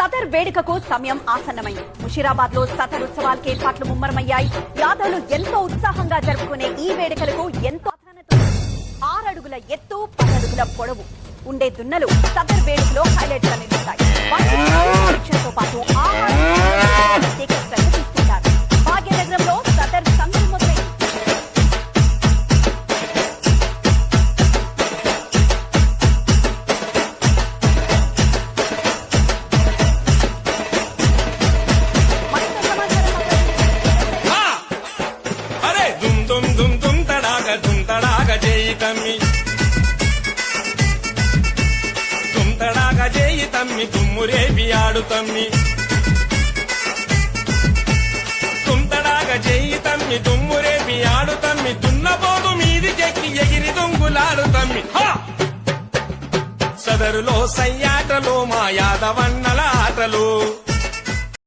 సదర్ వేడుకకు సమయం ఆసన్నమైంది. ముషీరాబాద్ లో సదర్ ఉత్సవాలకి ఏర్పాట్లు ముమ్మరమయ్యాయి. యాదవులు ఎంతో ఉత్సాహంగా జరుపుకునే ఈ వేడుకలకు ఎంతో 6 అడుగుల ఎత్తు 10 అడుగుల పొడవు ఉండే దున్నలు సదర్ వేడుకలో హైలైట్ గా నిలుస్తాయి. పరీక్షలతో పాటు ప్రత్యేక శ్రద్ధ తీసుకుంటారు. భాగ్యనగరంలో సదర్ సందడి మొదలైంది. చేయి తమ్మి తుమ్మురేపి ఆడు తమ్మి తుంతడాగా చేయి తమ్మి తుమ్మురేపి ఆడు తమ్మి దున్నబోదు మీది చెక్కి ఎగిరి దొంగులాడు తమ్మి. సదరులో సయ్యాటలో మా యాదవన్నల ఆటలు